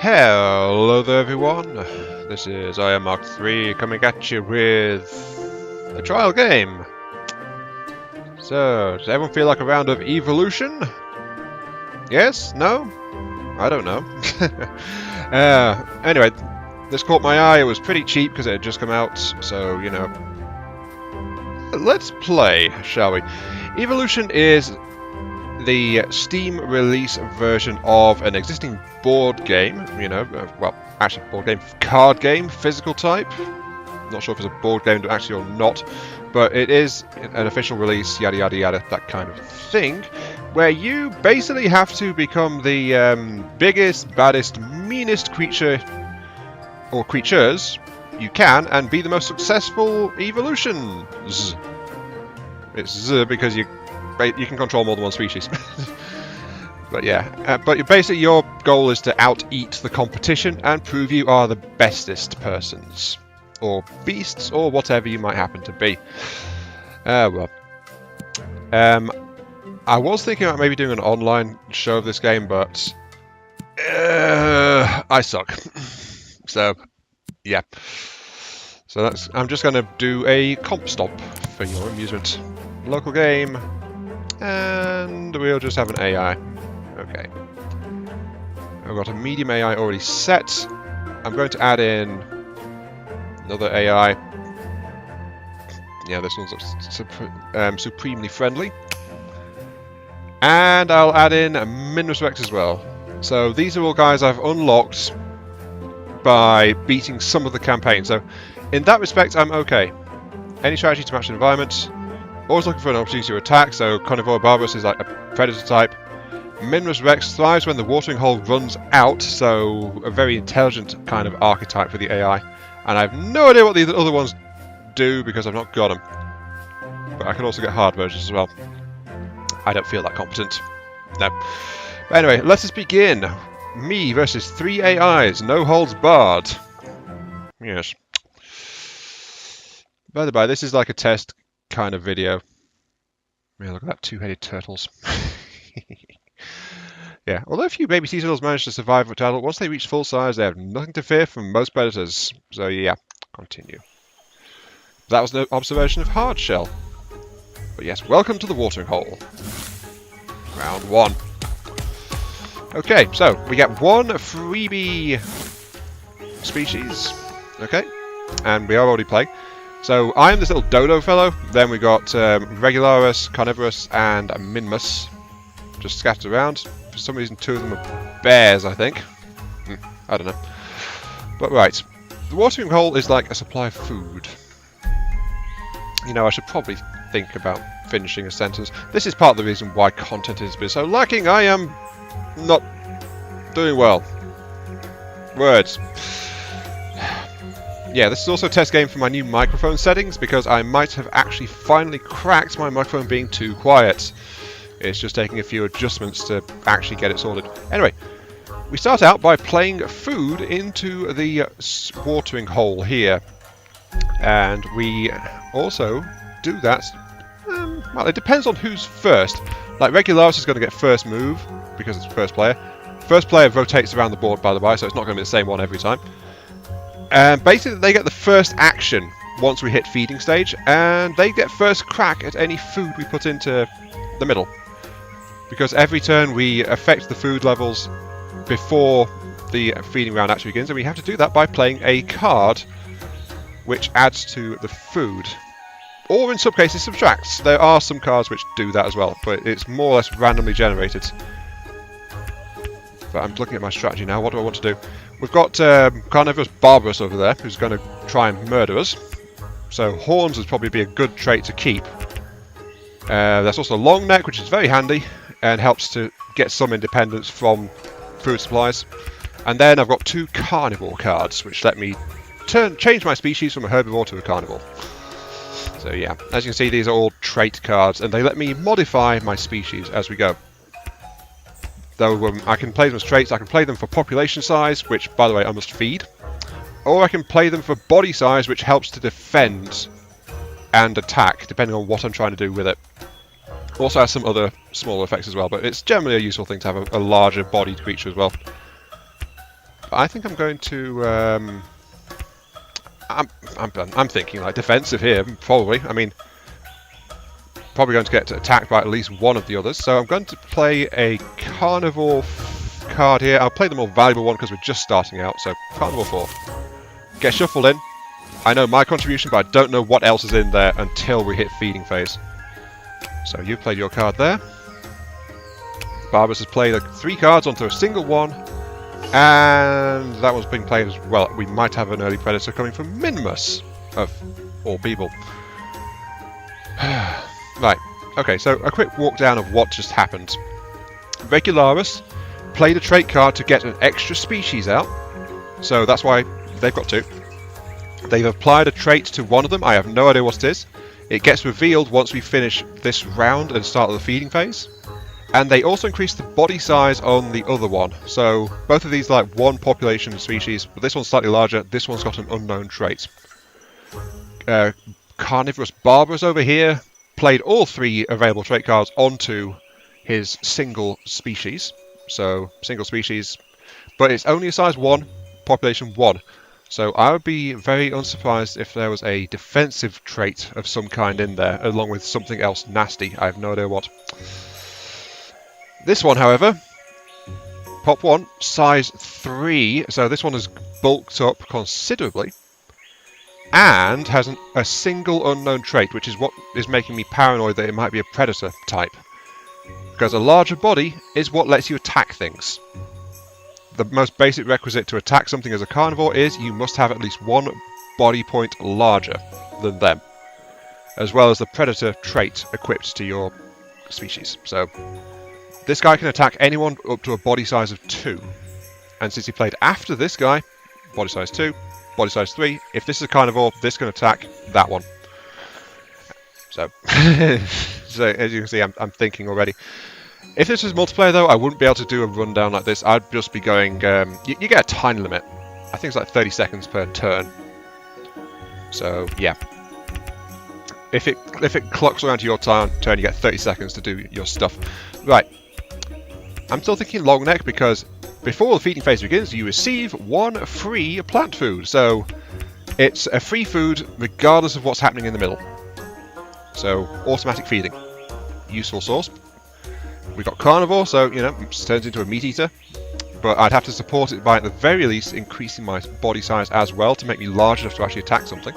Hello there everyone, this is I Am Mark III coming at you with a trial game. So, does everyone feel like a round of evolution? Yes? No? I don't know. Anyway, this caught my eye. It was pretty cheap because it had just come out, so, you know. Let's play, shall we? Evolution is the Steam release version of an existing board game, you know, well, actually board game, card game, physical type. Not sure if it's a board game actually or not, but it is an official release, yada yada yada, that kind of thing, where you basically have to become the biggest, baddest, meanest creature, or creatures, you can, and be the most successful evolutions. It's Z because you can control more than one species. But yeah, but basically your goal is to out-eat the competition and prove you are the bestest persons. Or beasts, or whatever you might happen to be. Well. I was thinking about maybe doing an online show of this game, but I suck. So, yeah. So that's. I'm just going to do a comp stop for your amusement. Local game. And we'll just have an AI. Okay. I've got a medium AI already set. I'm going to add in another AI. Yeah, this one's supremely friendly. And I'll add in Minus Rex as well. So these are all guys I've unlocked by beating some of the campaign. So in that respect, I'm okay. Any strategy to match the environment. Always looking for an opportunity to attack, so Carnivore Barbarous is like a predator type. Minmus Rex thrives when the watering hole runs out, so a very intelligent kind of archetype for the AI. And I have no idea what the other ones do because I've not got them. But I can also get hard versions as well. I don't feel that competent. No. But anyway, let us begin. Me versus 3 AIs, no holds barred. Yes. By the by, this is like a test kind of video. Yeah, look at that, 2-headed turtles. Yeah, although a few baby sea turtles manage to survive to adult, once they reach full size, they have nothing to fear from most predators. So yeah, continue. That was no observation of hard shell. But yes, welcome to the watering hole. Round 1. Okay, so we get one freebie species. Okay, and we are already playing. So I'm this little Dodo fellow. Then we got Regularis, Carnivorous, and Minmus, just scattered around. For some reason, 2 of them are bears, I think. I don't know. But right, the watering hole is like a supply of food. You know, I should probably think about finishing a sentence. This is part of the reason why content has been so lacking. I am not doing well. Words. Yeah, this is also a test game for my new microphone settings because I might have actually finally cracked my microphone being too quiet. It's just taking a few adjustments to actually get it sorted. Anyway, we start out by playing food into the watering hole here. And we also do that, well, it depends on who's first. Like, Regularis is going to get first move because it's first player. First player rotates around the board, by the way, so it's not going to be the same one every time. Basically, they get the first action once we hit feeding stage, and they get first crack at any food we put into the middle. Because every turn we affect the food levels before the feeding round actually begins, and we have to do that by playing a card which adds to the food. Or in some cases subtracts. There are some cards which do that as well, but it's more or less randomly generated. But I'm looking at my strategy now. What do I want to do? We've got Carnivorous Barbarous over there, who's going to try and murder us. So horns would probably be a good trait to keep. There's also Long Neck, which is very handy and helps to get some independence from food supplies. And then I've got 2 carnivore cards, which let me change my species from a herbivore to a carnivore. So yeah, as you can see, these are all trait cards, and they let me modify my species as we go. Though I can play them as traits, I can play them for population size, which, by the way, I must feed. Or I can play them for body size, which helps to defend and attack, depending on what I'm trying to do with it. Also has some other smaller effects as well, but it's generally a useful thing to have a larger bodied creature as well. I think I'm going to... I'm thinking like defensive here, probably. I mean, probably going to get attacked by at least one of the others. So I'm going to play a Carnivore card here. I'll play the more valuable one because we're just starting out. So Carnivore 4. Get shuffled in. I know my contribution, but I don't know what else is in there until we hit feeding phase. So you've played your card there. Barbas has played 3 cards onto a single one. And that one's being played as well. We might have an early predator coming from Minimus, of all people. Right, okay, so a quick walk down of what just happened. Regularis played a trait card to get an extra species out. So that's why they've got 2. They've applied a trait to one of them. I have no idea what it is. It gets revealed once we finish this round and start the feeding phase. And they also increased the body size on the other one. So both of these are like one population species, but this one's slightly larger. This one's got an unknown trait. Carnivorous Barbarous over here played all 3 available trait cards onto his single species. So single species, but it's only a size 1, population 1. So I would be very unsurprised if there was a defensive trait of some kind in there, along with something else nasty. I have no idea what. This one, however, pop 1, size 3, so this one has bulked up considerably, and has a single unknown trait, which is what is making me paranoid that it might be a predator type. Because a larger body is what lets you attack things. The most basic requisite to attack something as a carnivore is you must have at least 1 body point larger than them, as well as the predator trait equipped to your species. So this guy can attack anyone up to a body size of 2. And since he played after this guy, body size 2, body size 3, if this is a carnivore, this can attack that one. So, so as you can see, I'm thinking already. If this was multiplayer though, I wouldn't be able to do a rundown like this. I'd just be going, you get a time limit. I think it's like 30 seconds per turn. So, yeah. If it clocks around to your turn, you get 30 seconds to do your stuff. Right. I'm still thinking long neck because before the feeding phase begins, you receive 1 free plant food. So it's a free food regardless of what's happening in the middle. So automatic feeding. Useful source. We've got carnivore, so you know, it turns into a meat eater. But I'd have to support it by at the very least increasing my body size as well to make me large enough to actually attack something.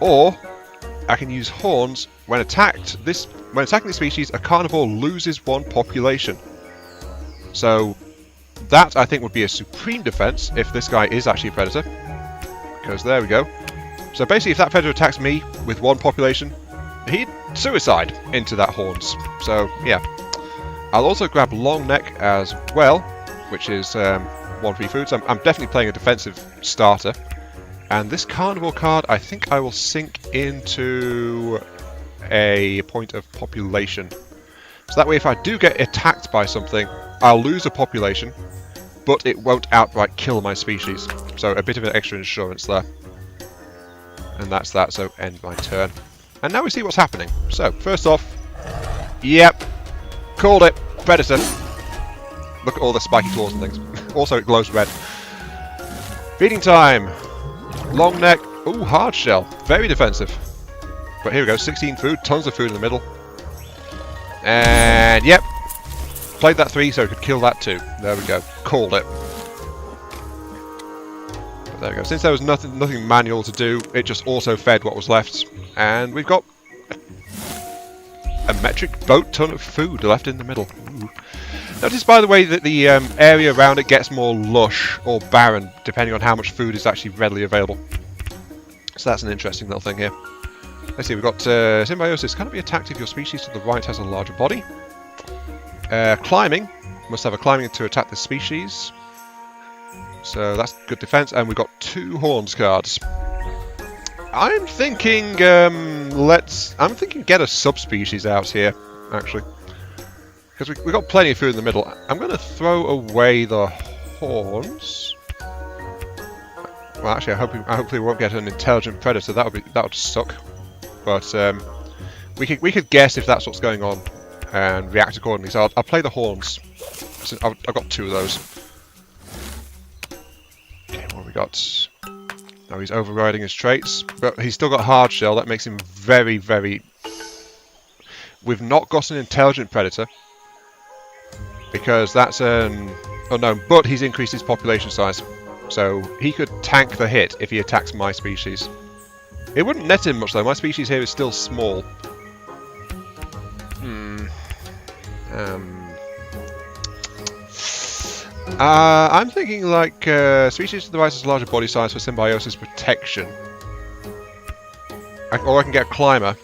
Or I can use horns. When attacking this species, a carnivore loses 1 population. So that, I think, would be a supreme defense if this guy is actually a predator. Because there we go. So basically, if that predator attacks me with 1 population, he'd suicide into that horns. So, yeah. I'll also grab long neck as well, which is 1 free food. So I'm definitely playing a defensive starter. And this carnivore card, I think I will sink into a point of population. So that way, if I do get attacked by something, I'll lose a population, but it won't outright kill my species. So a bit of an extra insurance there. And that's that, so end my turn. And now we see what's happening. So, first off, yep, called it, predator. Look at all the spiky claws and things. Also, it glows red. Feeding time. Long neck. Ooh, hard shell. Very defensive. But here we go, 16 food, tons of food in the middle. And, yep, played that 3 so it could kill that 2. There we go, called it. But there we go, since there was nothing manual to do, it just auto-fed what was left. And we've got a metric boat ton of food left in the middle. Ooh. Notice, by the way, that the area around it gets more lush or barren, depending on how much food is actually readily available. So that's an interesting little thing here. Let's see, we've got symbiosis. Cannot be attacked if your species to the right has a larger body. Climbing. Must have a climbing to attack the species. So that's good defense. And we've got 2 horns cards. I'm thinking, I'm thinking get a subspecies out here, actually. Because we've got plenty of food in the middle. I'm going to throw away the horns. Well, actually, I hopefully won't get an intelligent predator. That would suck. But we could guess if that's what's going on and react accordingly. So I'll play the horns. I've got 2 of those. got... Now he's overriding his traits, but he's still got hard shell. That makes him very, very... We've not got an intelligent predator, because that's an unknown, but he's increased his population size. So he could tank the hit if he attacks my species. It wouldn't net him much though, my species here is still small. I'm thinking like species with devices larger body size for symbiosis protection. Or I can get a climber.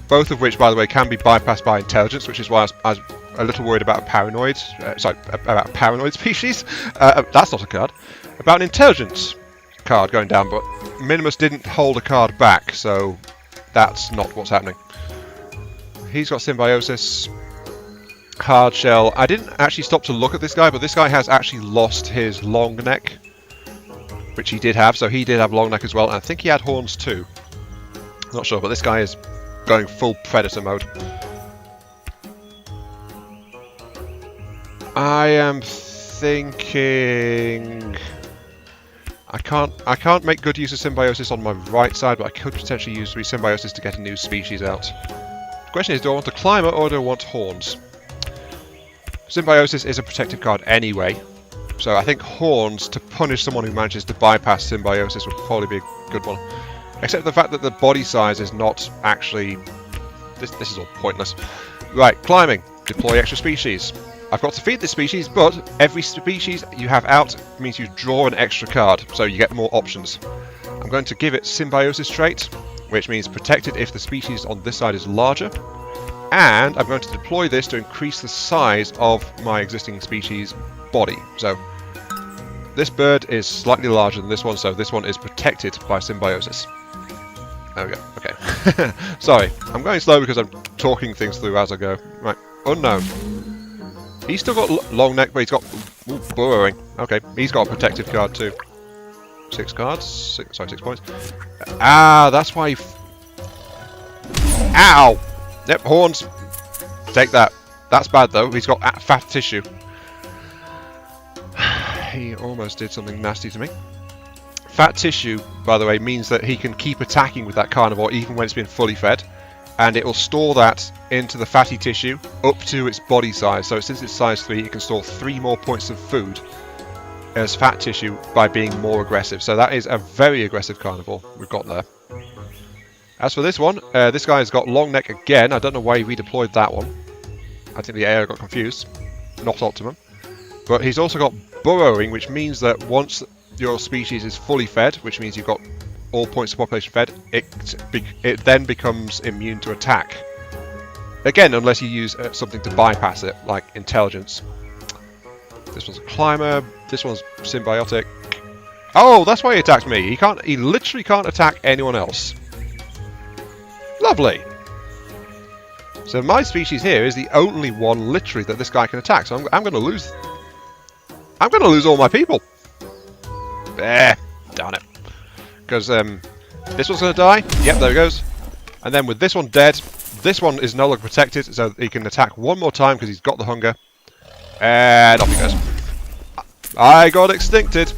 Both of which, by the way, can be bypassed by intelligence, which is why I was a little worried about a paranoid. About a paranoid species. That's not a card. About an intelligence card going down, but Minimus didn't hold a card back, so that's not what's happening. He's got symbiosis, hard shell. I didn't actually stop to look at this guy, but this guy has actually lost his long neck, which he did have, so he did have long neck as well, and I think he had horns too. Not sure, but this guy is going full predator mode. I am thinking I can't make good use of symbiosis on my right side, but I could potentially use symbiosis to get a new species out. The question is, do I want a climber or do I want horns? Symbiosis is a protective card anyway, so I think horns to punish someone who manages to bypass symbiosis would probably be a good one. Except for the fact that the body size is not actually... This is all pointless. Right, climbing. Deploy extra species. I've got to feed this species, but every species you have out means you draw an extra card, so you get more options. I'm going to give it symbiosis trait, which means protected if the species on this side is larger. And I'm going to deploy this to increase the size of my existing species' body. So this bird is slightly larger than this one, so this one is protected by symbiosis. There we go. Okay. Sorry, I'm going slow because I'm talking things through as I go. Right. Unknown. He's still got long neck, but he's got burrowing. Okay, he's got a protective card too. 6 cards. 6 points. That's why. Ow! Yep, horns. Take that. That's bad though. He's got fat tissue. He almost did something nasty to me. Fat tissue, by the way, means that he can keep attacking with that carnivore even when it's been fully fed, and it will store that into the fatty tissue up to its body size. So since it's size 3, it can store 3 more points of food as fat tissue by being more aggressive. So that is a very aggressive carnivore we've got there. As for this one, this guy has got long neck again. I don't know why he redeployed that one. I think the AI got confused. Not optimum. But he's also got burrowing, which means that once your species is fully fed, which means you've got all points of population fed, it then becomes immune to attack. Again, unless you use something to bypass it, like intelligence. This one's a climber. This one's symbiotic. Oh, that's why he attacked me. He literally can't attack anyone else. Lovely. So my species here is the only one literally that this guy can attack. So I'm going to lose. I'm going to lose all my people. Darn it. Because this one's going to die. Yep, there he goes. And then with this one dead, this one is no longer protected, so he can attack one more time because he's got the hunger. And off he goes. I got extincted.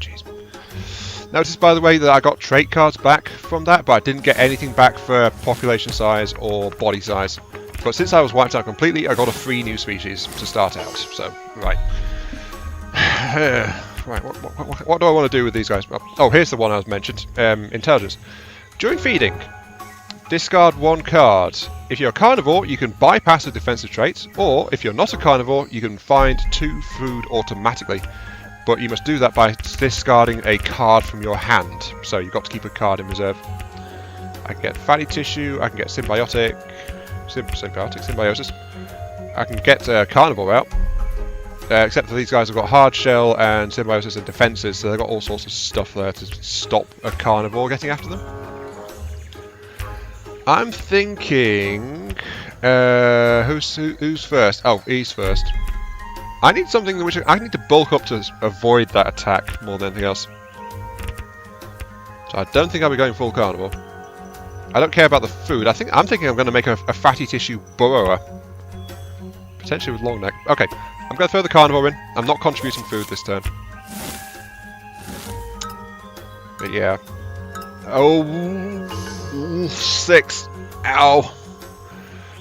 Jeez. Notice, by the way, that I got trait cards back from that, but I didn't get anything back for population size or body size. But since I was wiped out completely, I got a free new species to start out. So, right. Right, what do I want to do with these guys? Oh, here's the one I was mentioned. Intelligence. During feeding, discard 1 card. If you're a carnivore, you can bypass the defensive traits, or if you're not a carnivore, you can find 2 food automatically. But you must do that by discarding a card from your hand. So you've got to keep a card in reserve. I can get fatty tissue, I can get symbiosis. I can get carnivore out. Except for these guys have got hard shell and symbiosis and defenses, so they've got all sorts of stuff there to stop a carnivore getting after them. I'm thinking... who's first? Oh, he's first. I need something which I need to bulk up to avoid that attack more than anything else. So I don't think I'll be going full carnivore. I don't care about the food. I'm thinking I'm going to make a fatty tissue burrower. Potentially with long neck. Okay. I'm going to throw the carnivore in. I'm not contributing food this turn. But yeah. Oh, 6. Ow.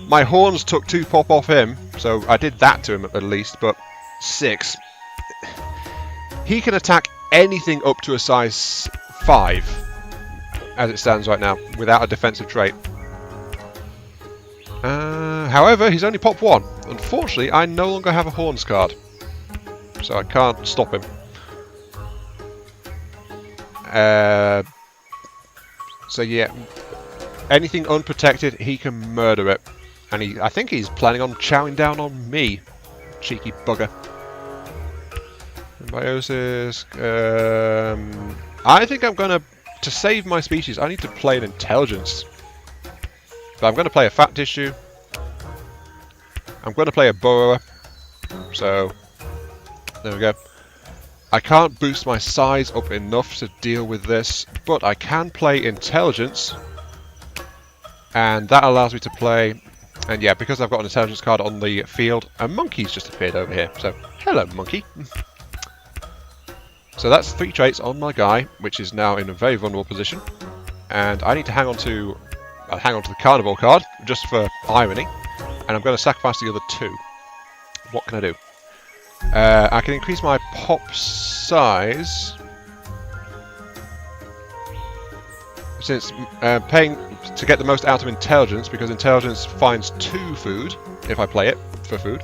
My horns took 2 pop off him, so I did that to him at least, but 6. He can attack anything up to a size 5, as it stands right now, without a defensive trait. However, he's only popped 1. Unfortunately, I no longer have a horns card, so I can't stop him. So yeah, anything unprotected, he can murder it. And I think he's planning on chowing down on me. Cheeky bugger. Symbiosis. I think I'm going to save my species, I need to play an intelligence. But I'm going to play a fat tissue. I'm going to play a burrower. So, there we go. I can't boost my size up enough to deal with this, but I can play intelligence. And that allows me to play... And yeah, because I've got an intelligence card on the field, a monkey's just appeared over here. So, hello monkey. So that's 3 traits on my guy, which is now in a very vulnerable position. And I need to hang on to the carnivore card, just for irony. And I'm going to sacrifice the other 2. What can I do? I can increase my pop size. Since paying to get the most out of intelligence, because intelligence finds 2 food if I play it for food.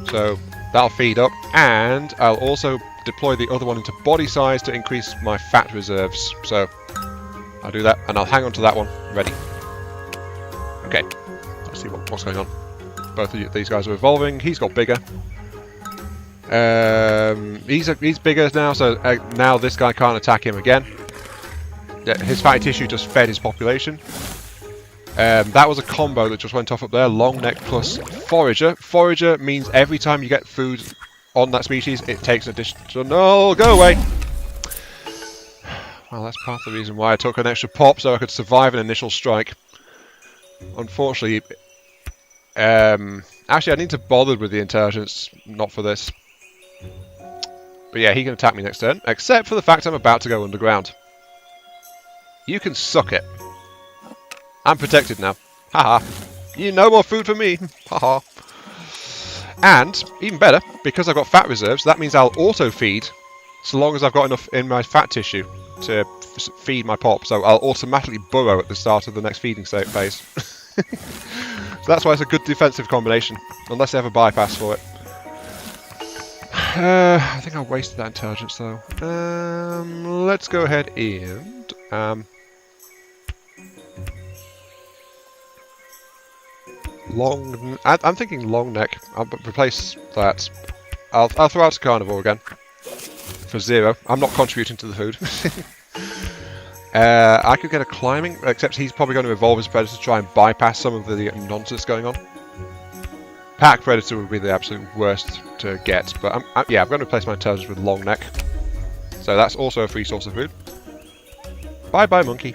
So that'll feed up, and I'll also deploy the other one into body size to increase my fat reserves. So I'll do that, and I'll hang on to that one. Ready. Okay. Let's see what's going on. Both of these guys are evolving. He's got bigger. He's bigger now, so now this guy can't attack him again. His fatty tissue just fed his population. That was a combo that just went off up there. Long neck plus forager. Forager means every time you get food on that species, it takes an additional... No, go away! Well, that's part of the reason why I took an extra pop, so I could survive an initial strike. Unfortunately... actually, I need to bother with the intelligence, not for this. But yeah, he can attack me next turn, except for the fact I'm about to go underground. You can suck it. I'm protected now. Haha. You no more food for me. Haha. And, even better, because I've got fat reserves, that means I'll auto-feed so long as I've got enough in my fat tissue to feed my pop. So I'll automatically burrow at the start of the next feeding phase. So that's why it's a good defensive combination, unless they have a bypass for it. I think I wasted that intelligence though. Let's go ahead and... I'm thinking long neck. I'll replace that. I'll throw out to carnivore again. For 0. I'm not contributing to the food. I could get a climbing, except he's probably going to evolve his predator to try and bypass some of the nonsense going on. Pack predator would be the absolute worst to get, but yeah, I'm going to replace my intelligence with long neck. So that's also a free source of food. Bye bye monkey.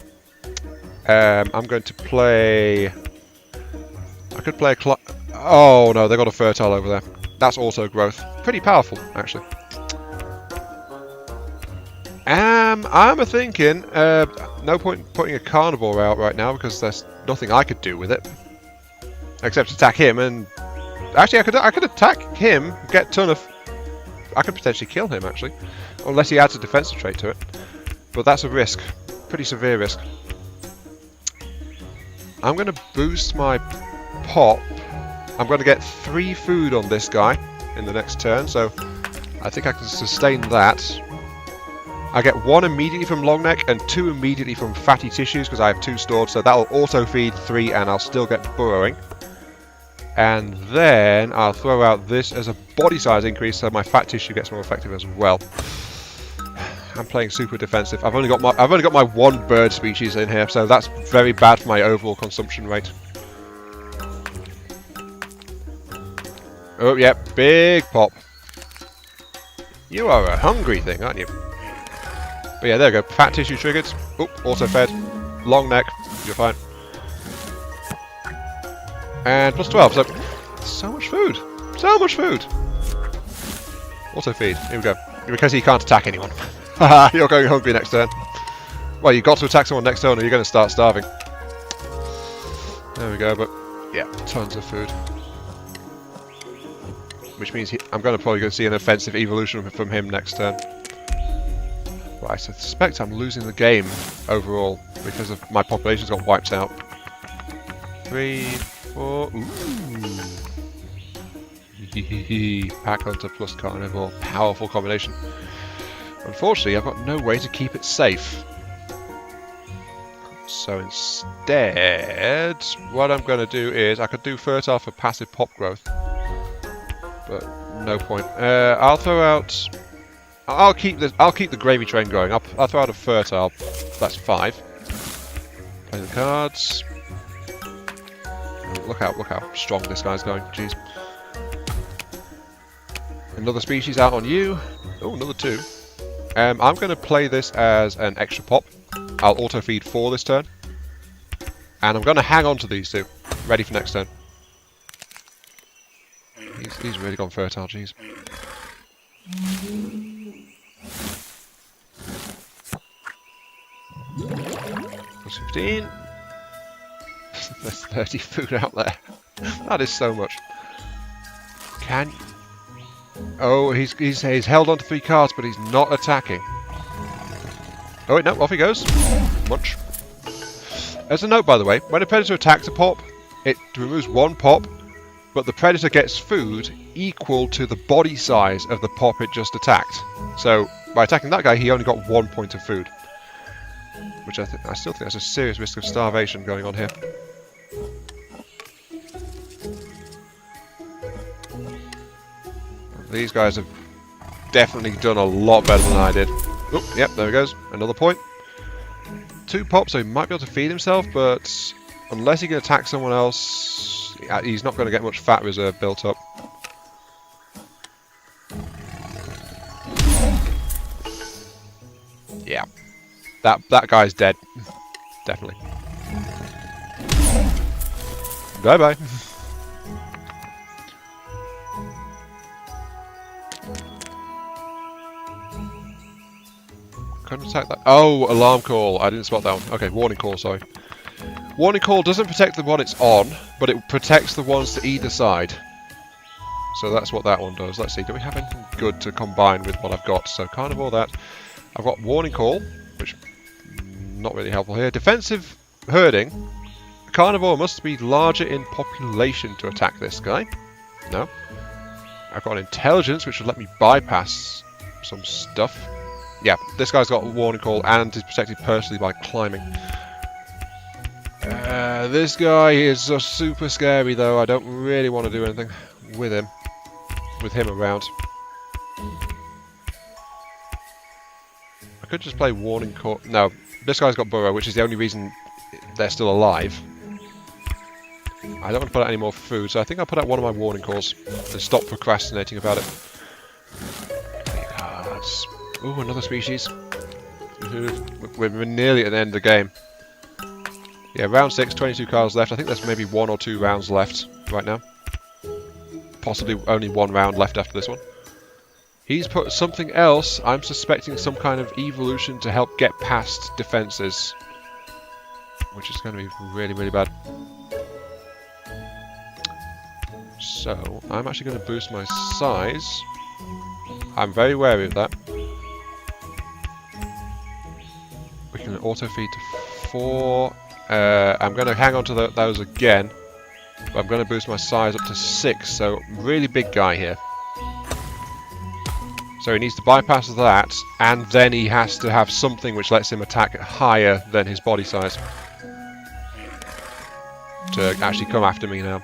I'm going to play... I could play a oh no, they got a fertile over there. That's also growth. Pretty powerful, actually. I'm thinking, no point putting a carnivore out right now because there's nothing I could do with it. Except attack him and... Actually, I could attack him, get a ton of... I could potentially kill him, actually. Unless he adds a defensive trait to it. But that's a risk. Pretty severe risk. I'm going to boost my pop. I'm going to get 3 food on this guy in the next turn, so I think I can sustain that. I get 1 immediately from long neck and 2 immediately from fatty tissues because I have 2 stored, so that'll auto feed 3 and I'll still get burrowing. And then I'll throw out this as a body size increase so my fat tissue gets more effective as well. I'm playing super defensive. I've only got my 1 bird species in here, so that's very bad for my overall consumption rate. Oh yeah, big pop. You are a hungry thing, aren't you? But yeah, there we go. Fat tissue triggered. Oh, also fed. Long neck. You're fine. And plus 12. So much food. So much food. Auto feed. Here we go. Because he can't attack anyone. Haha, you're going hungry next turn. Well, you've got to attack someone next turn or you're going to start starving. There we go, but yeah, tons of food. Which means I'm going to probably go see an offensive evolution from him next turn. But I suspect I'm losing the game overall because of my population's got wiped out. 3, 4. Ooh. Pack Hunter plus Carnivore. Powerful combination. Unfortunately, I've got no way to keep it safe. So instead, what I'm going to do is I could do Fertile for passive pop growth. But no point. I'll throw out. I'll keep the gravy train going. I'll throw out a Fertile. That's 5. Play the cards. Look how strong this guy's going. Jeez. Another species out on you. Oh, another 2. I'm going to play this as an extra pop. I'll auto feed 4 this turn. And I'm going to hang on to these 2. Ready for next turn. He's really gone fertile, jeez. Plus 15. There's 30 food out there. That is so much. Oh, he's held on to 3 cards, but he's not attacking. Oh wait, no, off he goes. Munch. As a note, by the way, when a predator attacks a pop, it removes 1 pop, but the predator gets food equal to the body size of the pop it just attacked. So, by attacking that guy, he only got 1 point of food. Which I still think there's a serious risk of starvation going on here. These guys have definitely done a lot better than I did. Oh, yep, there he goes. Another point. 2 pops, so he might be able to feed himself, but unless he can attack someone else, he's not going to get much fat reserve built up. Yeah. That guy's dead. Definitely. Bye-bye. Couldn't attack that. Oh, alarm call. I didn't spot that one. Okay, warning call, sorry. Warning call doesn't protect the one it's on, but it protects the ones to either side. So that's what that one does. Let's see, do we have anything good to combine with what I've got? So Carnivore that. I've got warning call, which not really helpful here. Defensive herding. Carnivore must be larger in population to attack this guy. No. I've got intelligence, which will let me bypass some stuff. Yeah, this guy's got a warning call and is protected personally by climbing. This guy is super scary though. I don't really want to do anything with him around. I could just play warning call. No, this guy's got burrow, which is the only reason they're still alive. I don't want to put out any more food, so I think I'll put out one of my warning calls and stop procrastinating about it. Play cards. Ooh, another species. We're nearly at the end of the game. Yeah, round 6, 22 cards left. I think there's maybe 1 or 2 rounds left right now. Possibly only 1 round left after this one. He's put something else. I'm suspecting some kind of evolution to help get past defenses. Which is going to be really, really bad. So, I'm actually going to boost my size. I'm very wary of that. We can auto feed to 4. I'm going to hang on to those again. But I'm going to boost my size up to 6. So, really big guy here. So he needs to bypass that, and then he has to have something which lets him attack higher than his body size. To actually come after me now.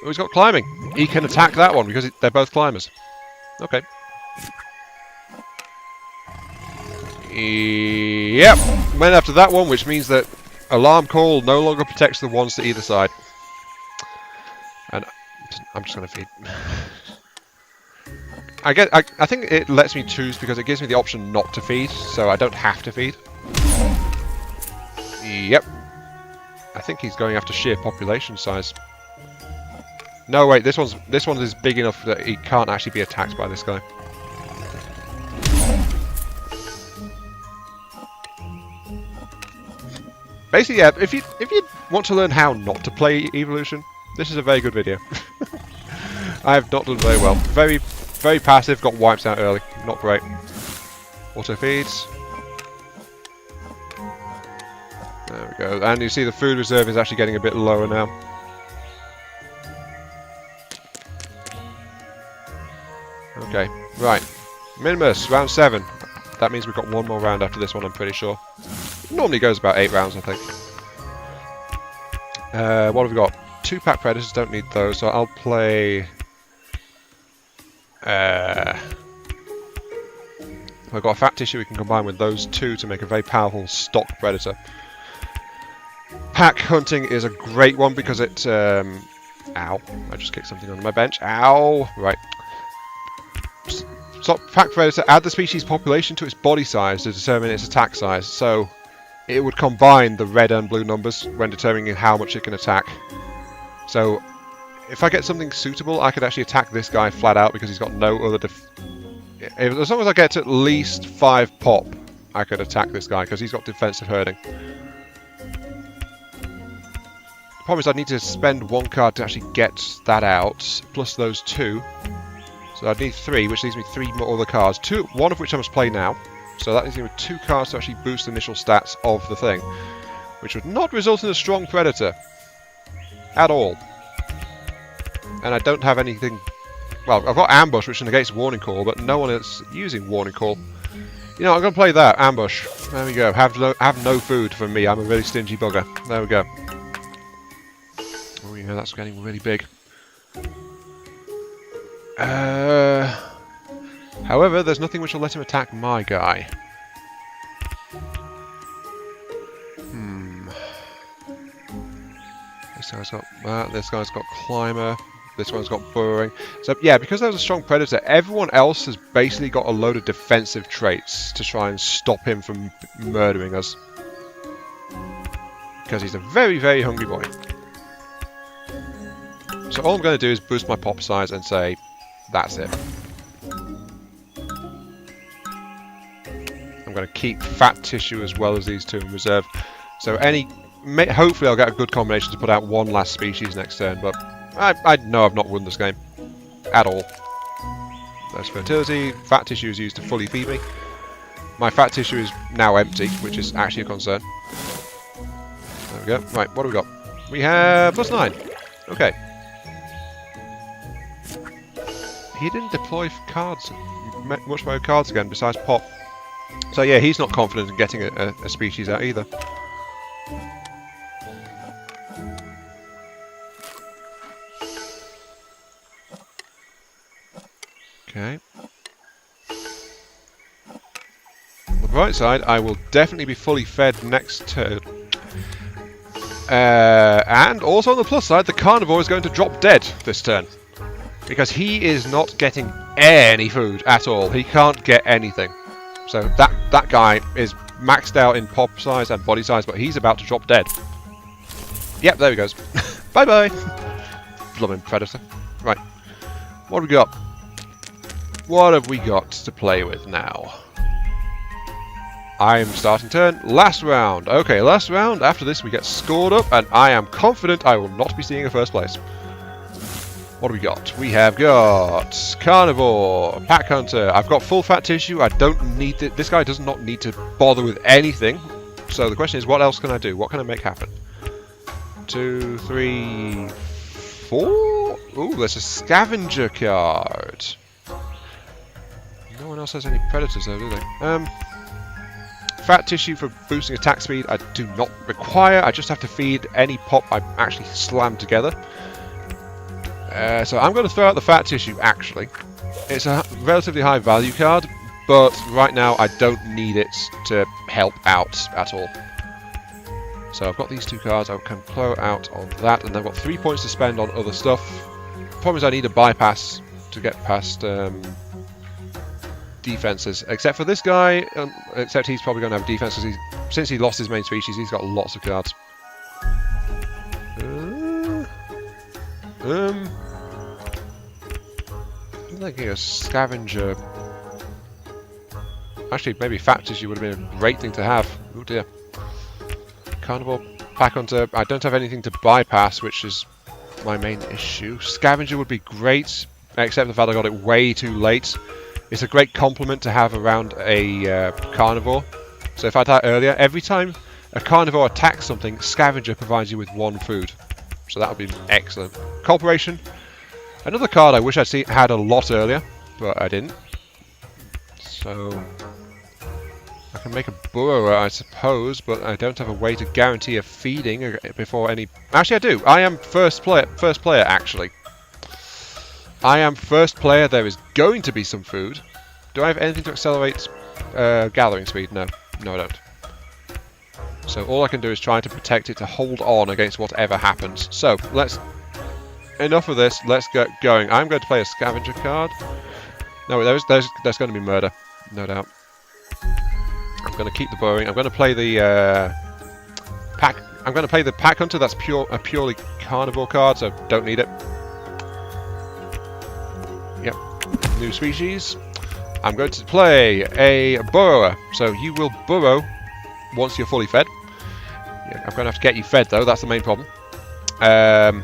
Oh, he's got climbing. He can attack that one because they're both climbers. Okay. Yep. Went after that one, which means that alarm call no longer protects the ones to either side. And I'm just going to feed. I think it lets me choose because it gives me the option not to feed, so I don't have to feed. Yep. I think he's going after sheer population size. No, wait, this one is big enough that he can't actually be attacked by this guy. Basically, yeah, if you want to learn how not to play Evolution, this is a very good video. I have not done very well. Very, very passive, got wiped out early. Not great. Auto feeds. There we go. And you see the food reserve is actually getting a bit lower now. Okay, right. Minimus, round 7. That means we've got one more round after this one, I'm pretty sure. Normally goes about 8 rounds, I think. What have we got? 2-pack Predators, don't need those, so I'll play... I've got a Fat Tissue we can combine with those two to make a very powerful stock Predator. Pack Hunting is a great one because it... Ow. I just kicked something on my bench. Ow! Right. So, Pack Predator, add the species population to its body size to determine its attack size. So, it would combine the red and blue numbers when determining how much it can attack. So, if I get something suitable, I could actually attack this guy flat out because he's got no other as long as I get to at least 5 pop, I could attack this guy because he's got defensive herding. The problem is I'd need to spend 1 card to actually get that out, plus those 2. So I'd need 3, which leaves me 3 more other cards. 1 of which I must play now. So that leaves me with 2 cards to actually boost the initial stats of the thing. Which would not result in a strong Predator. At all. And I don't have anything... Well, I've got Ambush, which negates Warning Call, but no one is using Warning Call. You know, I'm going to play that. Ambush. There we go. Have no food from me. I'm a really stingy bugger. There we go. Oh yeah, that's getting really big. However, there's nothing which will let him attack my guy. This guy's got that. This guy's got Climber. This one's got Burrowing. So yeah, because there's a strong Predator, everyone else has basically got a load of defensive traits to try and stop him from murdering us. Because he's a very, very hungry boy. So all I'm going to do is boost my pop size and say, that's it. I'm going to keep Fat Tissue as well as these 2 in reserve. So hopefully I'll get a good combination to put out 1 last species next turn, but I know I've not won this game. At all. There's Fertility. Fat Tissue is used to fully feed me. My Fat Tissue is now empty, which is actually a concern. There we go. Right, what do we got? We have +9. Okay. He didn't deploy cards, much more cards again besides pop. So yeah, he's not confident in getting a species out either. Okay. On the bright side, I will definitely be fully fed next turn. And also on the plus side, the Carnivore is going to drop dead this turn. Because he is not getting any food at all. He can't get anything. So that guy is maxed out in pop size and body size, but he's about to drop dead. Yep, there he goes. Bye-bye! Blooming Predator. Right. What have we got? What have we got to play with now? I am starting turn. Last round. Okay, last round. After this, we get scored up, and I am confident I will not be seeing a first place. What do we got? We have got Carnivore, Pack Hunter. I've got full Fat Tissue. I don't need it. This guy does not need to bother with anything. So the question is, what else can I do? What can I make happen? 2, 3, 4. Ooh, there's a Scavenger card. No one else has any Predators though, do they? Fat Tissue for boosting attack speed. I do not require. I just have to feed any pop I actually slam together. So I'm going to throw out the Fat Tissue, actually. It's a relatively high value card, but right now I don't need it to help out at all. So I've got these 2 cards, I can throw out on that, and I've got 3 points to spend on other stuff. Problem is I need a bypass to get past defenses, except for this guy, except he's probably going to have defense, because since he lost his main species, he's got lots of cards. I'm thinking a scavenger. Actually, maybe factors you would have been a great thing to have. Oh dear. Carnivore, pack hunter. I don't have anything to bypass, which is my main issue. Scavenger would be great, except the fact I got it way too late. It's a great compliment to have around a carnivore. So if I die earlier, every time a carnivore attacks something, scavenger provides you with 1 food. So that would be excellent. Corporation. Another card I wish I'd had a lot earlier, but I didn't. So I can make a burrower, I suppose, but I don't have a way to guarantee a feeding before any... Actually, I do. I am first player, actually. I am first player. There is going to be some food. Do I have anything to accelerate gathering speed? No. No, I don't. So all I can do is try to protect it to hold on against whatever happens. So, let's... Enough of this. Let's get going. I'm going to play a scavenger card. No, there's going to be murder. No doubt. I'm going to keep the burrowing. I'm going to play the pack. I'm going to play the pack hunter. That's a purely carnivore card, so don't need it. Yep. New species. I'm going to play a burrower. So you will burrow once you're fully fed. Yeah, I'm going to have to get you fed though. That's the main problem. I'm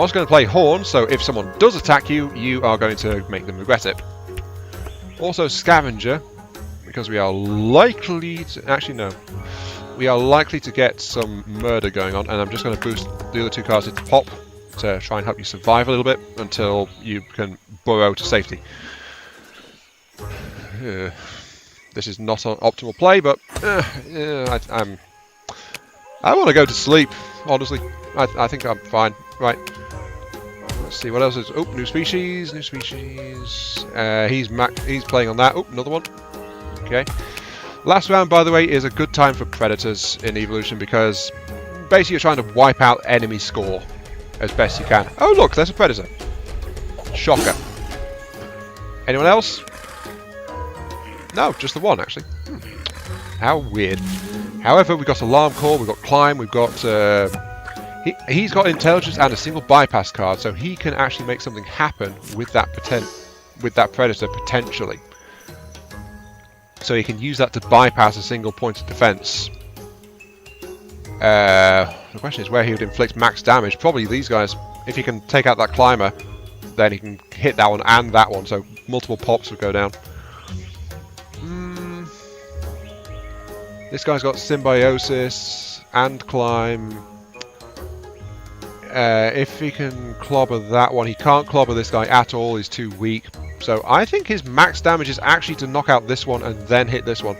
also going to play horn. So if someone does attack you, you are going to make them regret it. Also scavenger. Because we are likely to... Actually, no. We are likely to get some murder going on, and I'm just going to boost the other 2 cards into pop to try and help you survive a little bit until you can burrow to safety. This is not an optimal play, but I want to go to sleep, honestly. I think I'm fine. Right. Let's see, what else is... Oh, new species, new species. He's playing on that. Oh, another one. Okay. Last round, by the way, is a good time for predators in evolution because basically you're trying to wipe out enemy score as best you can. Oh look, there's a predator. Shocker. Anyone else? No, just the one actually. How weird. However, we've got alarm call, we've got climb, we've got he's got intelligence and a single bypass card, so he can actually make something happen with that predator potentially. So you can use that to bypass a single point of defense. The question is where he would inflict max damage. Probably these guys. If he can take out that climber, then he can hit that one and that one. So multiple pops would go down. This guy's got symbiosis and climb. If he can clobber that one, he can't clobber this guy at all. He's too weak. So I think his max damage is actually to knock out this one and then hit this one.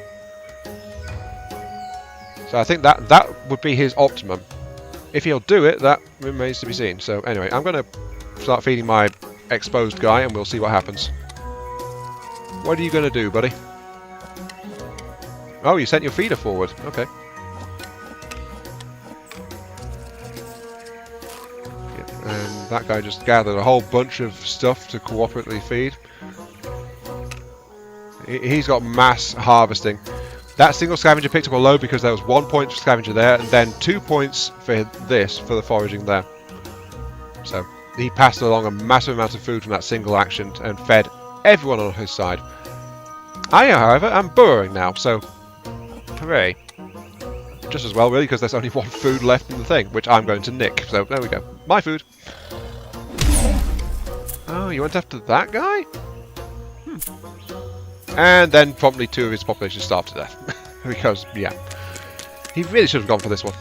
So I think that would be his optimum. If he'll do it, that remains to be seen. So anyway, I'm going to start feeding my exposed guy and we'll see what happens. What are you going to do, buddy? Oh, you sent your feeder forward. Okay. And that guy just gathered a whole bunch of stuff to cooperatively feed. He's got mass harvesting. That single scavenger picked up a load because there was 1 point for scavenger there, and then 2 points for this, for the foraging there. So he passed along a massive amount of food from that single action and fed everyone on his side. I, however, am burrowing now, so hooray. Just as well, really, because there's only 1 food left in the thing, which I'm going to nick. So there we go. My food. Oh, you went after that guy? And then promptly 2 of his population starved to death. Because, yeah. He really should have gone for this one.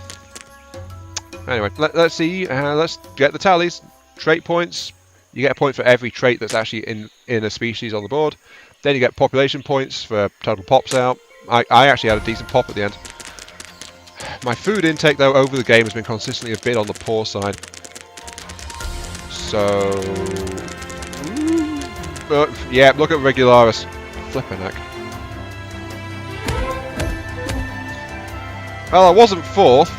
Anyway, let's see. Let's get the tallies. Trait points. You get a point for every trait that's actually in a species on the board. Then you get population points for total pops out. I actually had a decent pop at the end. My food intake, though, over the game has been consistently a bit on the poor side. So... yeah, look at Regularis. Flippin' heck. Well, I wasn't 4th.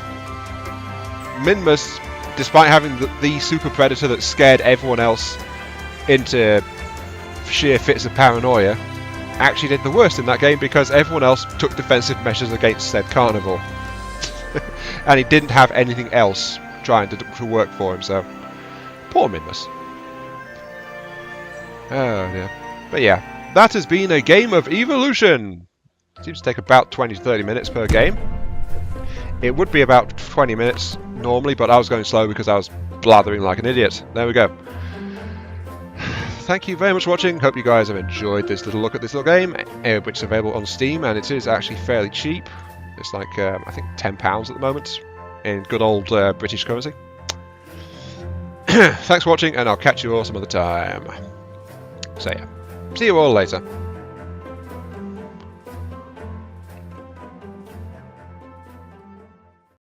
Minmus, despite having the super predator that scared everyone else into sheer fits of paranoia, actually did the worst in that game because everyone else took defensive measures against said carnivore. And he didn't have anything else trying to work for him, so... Poor Minmus. Oh dear. But yeah, that has been a game of evolution. Seems to take about 20 to 30 minutes per game. It would be about 20 minutes normally, but I was going slow because I was blathering like an idiot. There we go. Thank you very much for watching. Hope you guys have enjoyed this little look at this little game, which is available on Steam, and it is actually fairly cheap. It's like, I think, £10 at the moment in good old British currency. Thanks for watching, and I'll catch you all some other time. So yeah, see you all later.